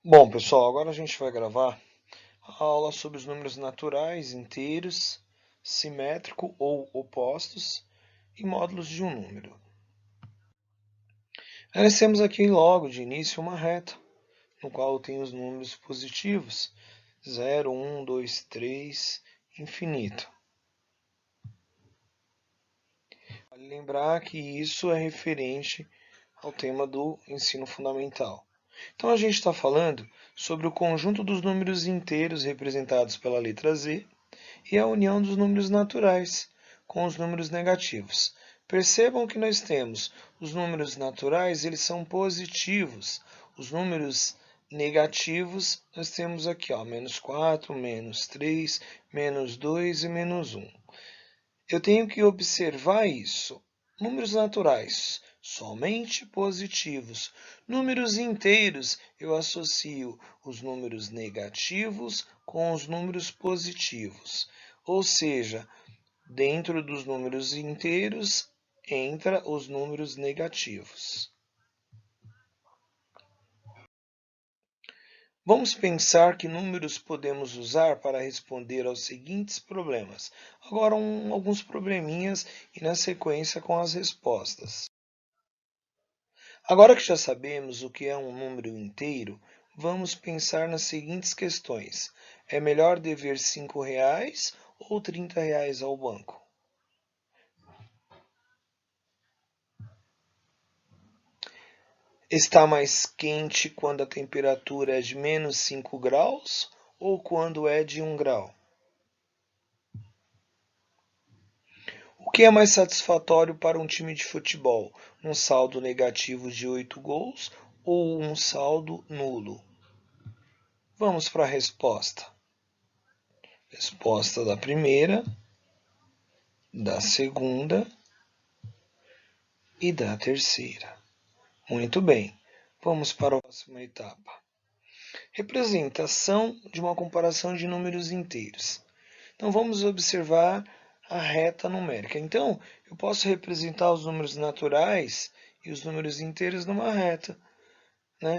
Bom, pessoal, agora a gente vai gravar a aula sobre os números naturais, inteiros, simétrico ou opostos e módulos de um número. Nós temos aqui logo de início uma reta, no qual tem os números positivos, 0, 1, 2, 3, infinito. Vale lembrar que isso é referente ao tema do ensino fundamental. Então a gente está falando sobre o conjunto dos números inteiros representados pela letra Z e a união dos números naturais com os números negativos. Percebam que nós temos os números naturais, eles são positivos. Os números negativos, nós temos aqui, ó, menos 4, menos 3, menos 2 e menos 1. Eu tenho que observar isso. Números naturais, somente positivos. Números inteiros, eu associo os números negativos com os números positivos. Ou seja, dentro dos números inteiros, entra os números negativos. Vamos pensar que números podemos usar para responder aos seguintes problemas. Agora, alguns probleminhas e na sequência com as respostas. Agora que já sabemos o que é um número inteiro, vamos pensar nas seguintes questões. É melhor dever R$ 5 ou R$ 30 ao banco? Está mais quente quando a temperatura é de menos 5 graus ou quando é de 1 grau? O que é mais satisfatório para um time de futebol? Um saldo negativo de 8 gols ou um saldo nulo? Vamos para a resposta. Resposta da primeira, da segunda e da terceira. Muito bem. Vamos para a próxima etapa. Representação de uma comparação de números inteiros. Então vamos observar a reta numérica. Então, eu posso representar os números naturais e os números inteiros numa reta,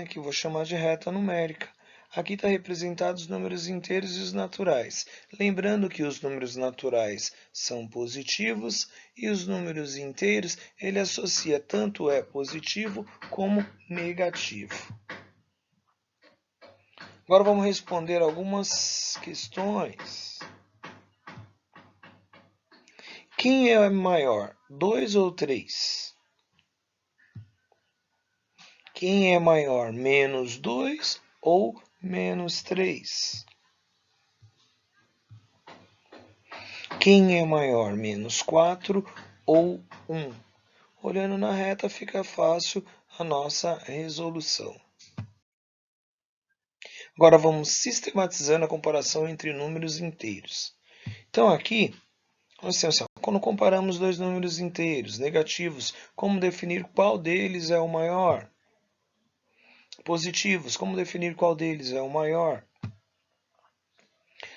que eu vou chamar de reta numérica. Aqui está representados os números inteiros e os naturais. Lembrando que os números naturais são positivos e os números inteiros, ele associa tanto é positivo como negativo. Agora vamos responder algumas questões. Quem é maior, 2 ou 3? Quem é maior, menos 2 ou menos 3? Quem é maior, menos 4 ou 1? Olhando na reta fica fácil a nossa resolução. Agora vamos sistematizando a comparação entre números inteiros. Então aqui, nós temos, quando comparamos dois números inteiros negativos, como definir qual deles é o maior? Positivos, como definir qual deles é o maior?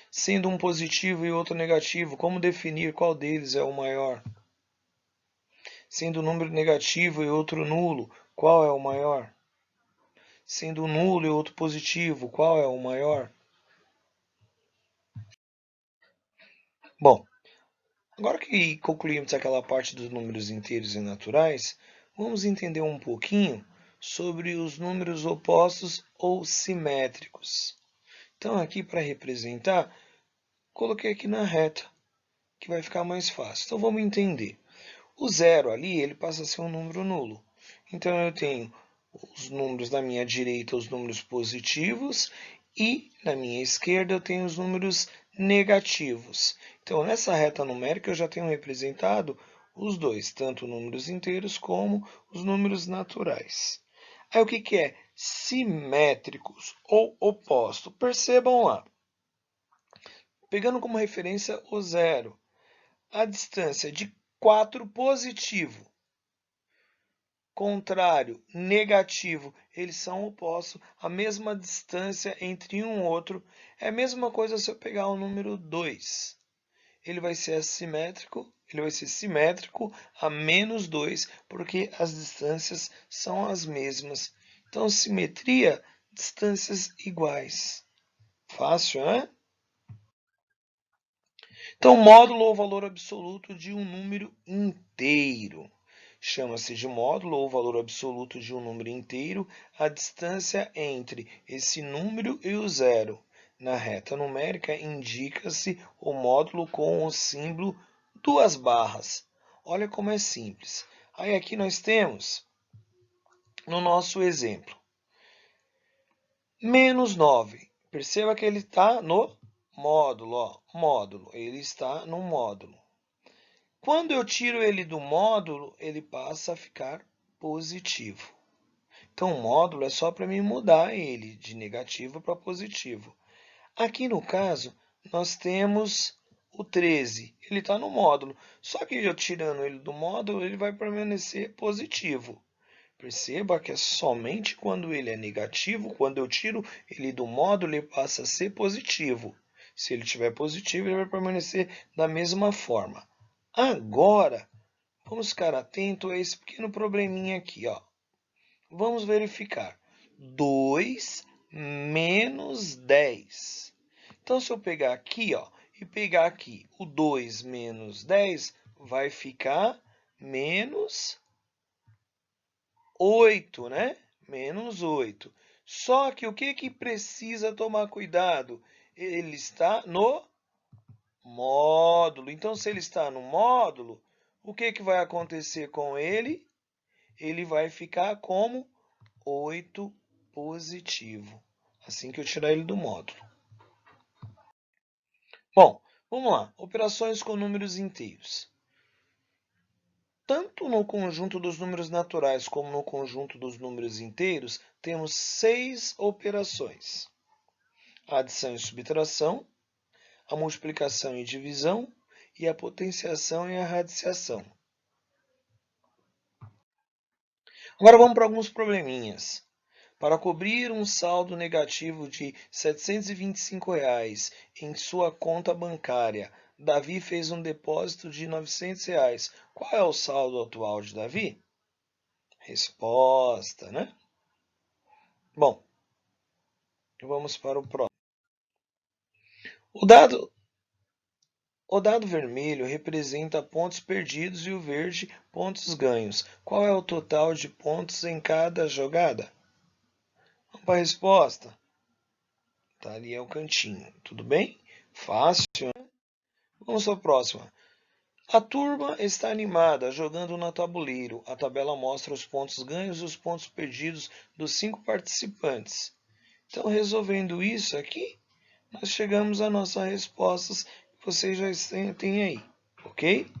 Sendo um positivo e outro negativo, como definir qual deles é o maior? Sendo um número negativo e outro nulo, qual é o maior? Sendo um nulo e outro positivo, qual é o maior? Bom, agora que concluímos aquela parte dos números inteiros e naturais, vamos entender um pouquinho sobre os números opostos ou simétricos. Então, aqui para representar, coloquei aqui na reta, que vai ficar mais fácil. Então, vamos entender. O zero ali, ele passa a ser um número nulo. Então, eu tenho os números na minha direita, os números positivos, e na minha esquerda eu tenho os números negativos. Então, nessa reta numérica, eu já tenho representado os dois, tanto números inteiros como os números naturais. Aí, o que é simétricos ou oposto? Percebam lá. Pegando como referência o zero, a distância de 4 positivo, contrário, negativo, eles são opostos. A mesma distância entre um e outro é a mesma coisa se eu pegar o número 2. Ele vai ser assimétrico, ele vai ser simétrico a menos 2, porque as distâncias são as mesmas. Então, simetria distâncias iguais. Fácil, né? Então, módulo ou valor absoluto de um número inteiro. Chama-se de módulo ou valor absoluto de um número inteiro a distância entre esse número e o zero. Na reta numérica, indica-se o módulo com o símbolo duas barras. Olha como é simples. Aí aqui nós temos, no nosso exemplo, menos 9. Perceba que ele está no módulo, ó, módulo. Ele está no módulo. Quando eu tiro ele do módulo, ele passa a ficar positivo. Então, o módulo é só para mim mudar ele de negativo para positivo. Aqui no caso, nós temos o 13. Ele está no módulo. Só que eu tirando ele do módulo, ele vai permanecer positivo. Perceba que é somente quando ele é negativo, quando eu tiro ele do módulo, ele passa a ser positivo. Se ele estiver positivo, ele vai permanecer da mesma forma. Agora, vamos ficar atento a esse pequeno probleminha aqui, ó. Vamos verificar. 2 menos 10. Então, se eu pegar aqui, ó, e pegar aqui o 2 menos 10, vai ficar menos 8, né? Menos 8. Só que o que precisa tomar cuidado? Ele está no módulo. Então, se ele está no módulo, o que vai acontecer com ele? Ele vai ficar como 8 positivo, assim que eu tirar ele do módulo. Bom, vamos lá. Operações com números inteiros. Tanto no conjunto dos números naturais como no conjunto dos números inteiros, temos 6 operações: a adição e subtração, a multiplicação e divisão e a potenciação e a radiciação. Agora vamos para alguns probleminhas. Para cobrir um saldo negativo de R$ 725 em sua conta bancária, Davi fez um depósito de R$ 900. Qual é o saldo atual de Davi? Resposta, né? Bom, vamos para o próximo. O dado vermelho representa pontos perdidos e o verde pontos ganhos. Qual é o total de pontos em cada jogada? Vamos para a resposta. Tá ali é o cantinho, tudo bem? Fácil, né? Vamos para a próxima. A turma está animada jogando no tabuleiro. A tabela mostra os pontos ganhos e os pontos perdidos dos 5 participantes. Então, resolvendo isso aqui, nós chegamos às nossas respostas que vocês já têm aí, ok?